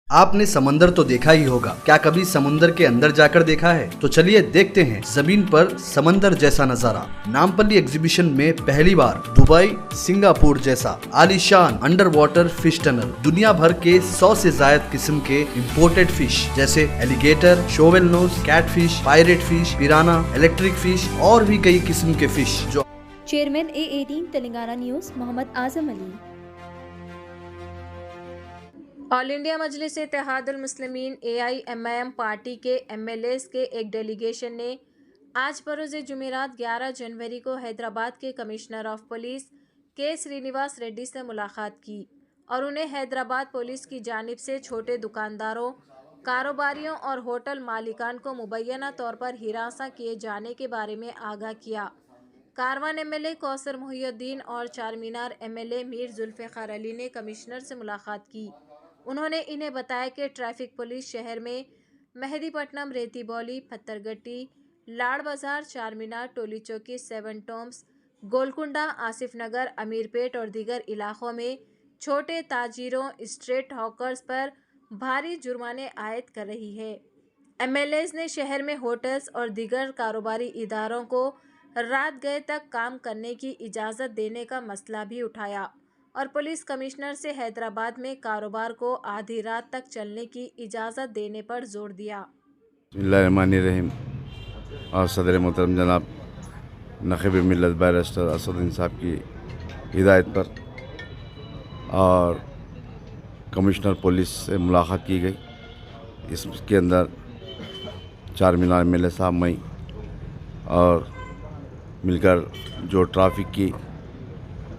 आपने समंदर तो देखा ही होगा, क्या कभी समुंदर के अंदर जाकर देखा है? तो चलिए देखते हैं जमीन पर समंदर जैसा नजारा। नामपल्ली एग्जीबिशन में पहली बार दुबई, सिंगापुर जैसा आलीशान अंडर वाटर फिश टनल, दुनिया भर के 100 से ज्यादा किस्म के इम्पोर्टेड फिश जैसे alligator, shovel nose, catfish, pirate fish, piranha, electric fish और भी कई किस्म के फिश जो chairman A18 Telangana news Mohammed Azam Ali. All India Majlis Ittehadul Muslimeen AIMIM party के MLAs के एक डेलीगेशन ने आज बरोज़ जुमेरात 11 जनवरी को हैदराबाद के कमिश्नर ऑफ पुलिस के श्रीनिवास रेड्डी से मुलाकात की और उन्हें हैदराबाद पुलिस की जानिब से छोटे दुकानदारों, कारोबारियों और होटल मालिकान को मुबैना तौर पर हिरासा किए जाने के बारे में आगाह किया। कारवान MLA कौसर मोहिउद्दीन और चारमीनार MLA मीर जुल्फ़िकार अली ने कमिश्नर से मुलाकात की। उन्होंने इन्हें बताया कि ट्रैफिक पुलिस शहर में मेहदीपट्टनम, रेती बौली, पत्थरगट्टी, लाड़ बाजार, चारमीनार, टोली चौकी, सेवन टॉम्स, गोलकुंडा, आसिफ नगर, अमीरपेट और दीगर इलाकों में छोटे ताजिरों, स्ट्रीट हॉकर्स पर भारी जुर्माने आयद कर रही है। MLAs ने शहर में होटल्स और दीगर कारोबारी इदारों को रात गए तक काम करने की इजाज़त देने का मसला भी उठाया और पुलिस कमिश्नर से हैदराबाद में कारोबार को आधी रात तक चलने की इजाज़त देने पर जोर दिया। बिस्मिल्लाहिर्रहमानिर्रहीम। और सदर मोहतरम जनाब नक़ीब मिल्लत बैरिस्टर असदुद्दीन साहब की हिदायत पर और कमिश्नर पुलिस से मुलाकात की गई। इसके अंदर चारमीनार MLA साहब मई और मिलकर जो ट्रैफिक की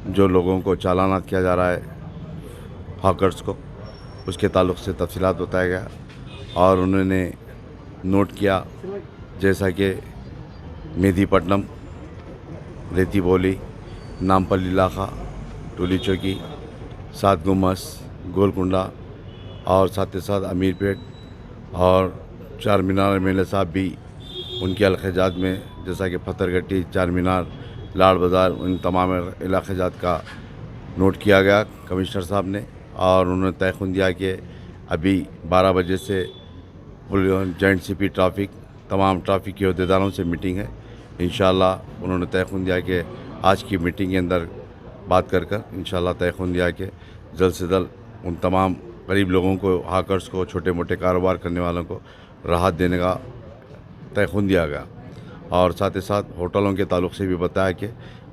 जो लोगों को चालानात किया जा रहा है हॉकर्स को, उसके ताल्लुक़ से तफ़सीलात बताया गया और उन्होंने नोट किया जैसा कि मेहदीपट्टनम, रेती बौली, नामपल्ली इलाका, टोली चौकी, सात गुम्बस, गोलकुंडा और साथ ही साथ अमीरपेट और चारमीनार MLA साहब भी उनके अलखजात में जैसा कि पत्थरगट्टी, चारमीनार, लाड़ बाज़ार, उन तमाम इलाक़ाजात का नोट किया गया कमिश्नर साहब ने और उन्होंने तयख़ुन दिया कि अभी 12 बजे से जॉइंट CP ट्रैफिक तमाम ट्रैफिक के अहदेदारों से मीटिंग है। इंशाअल्लाह उन्होंने तयख़ुन दिया कि आज की मीटिंग के अंदर बात कर इंशाअल्लाह तयख़ुन दिया कि जल्द से जल्द उन तमाम गरीब लोगों को, हाकर्स को, छोटे मोटे कारोबार करने वालों को राहत देने का तयख़ुन दिया गया और साथ ही साथ होटलों के ताल्लुक़ से भी बताया कि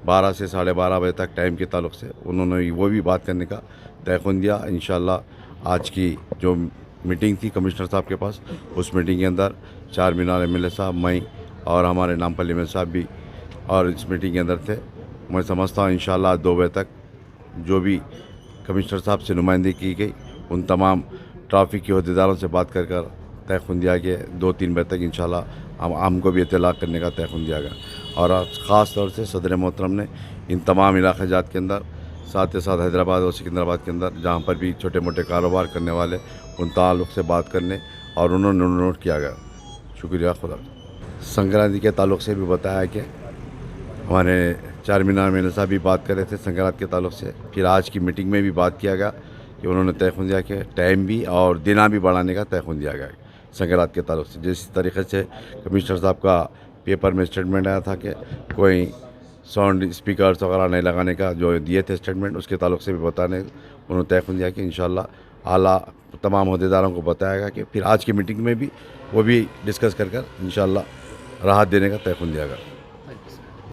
12 से 12:30 बजे तक टाइम के ताल्लुक़ से उन्होंने वो भी बात करने का तयख़ुन दिया। इंशाअल्लाह आज की जो मीटिंग थी कमिश्नर साहब के पास, उस मीटिंग के अंदर चारमीनार MLA साहब मई और हमारे नामपल्ली MLA साहब भी और इस मीटिंग के अंदर थे। मैं समझता हूँ इंशाअल्लाह 2 बजे तक जो भी कमिश्नर साहब से नुमाइंदगी की गई उन तमाम ट्रैफिक के अहदेदारों से बात कर तयख़ुन दिया कि 2-3 बजे तक इंशाअल्लाह आम को भी इत्तलाक़ करने का तयख़ुन दिया गया और ख़ास तौर से सदर मोहतरम ने इन तमाम इलाक़ाजात के अंदर साथ ही साथ हैदराबाद और सिकंदराबाद के अंदर जहाँ पर भी छोटे मोटे कारोबार करने वाले उन ताल्लुक़ से बात करने और उन्होंने नोट किया गया। शुक्रिया खुदा। संक्रांति के ताल्लुक़ से भी बताया कि हमारे चारमीनार MLA साहब भी बात कर रहे थे संक्रांति के ताल्लुक़ से। फिर आज की मीटिंग में भी बात किया गया कि उन्होंने तयख़ुन दिया कि टाइम भी और दिना भी बढ़ाने का तयख़ुन दिया गया संक्रांति के ताल्लुक़ से। जिस तरीके से कमिश्नर साहब का पेपर में स्टेटमेंट आया था कि कोई साउंड स्पीकर्स वगैरह नहीं लगाने का जो दिए थे स्टेटमेंट, उसके ताल्लुक़ से भी बताने उन्होंने तयख़ुन दिया कि इंशाअल्लाह आला तमाम अहदेदारों को बताया गया कि फिर आज की मीटिंग में भी वो भी डिस्कस कर इंशाअल्लाह राहत देने का तयख़ुन दिया गया।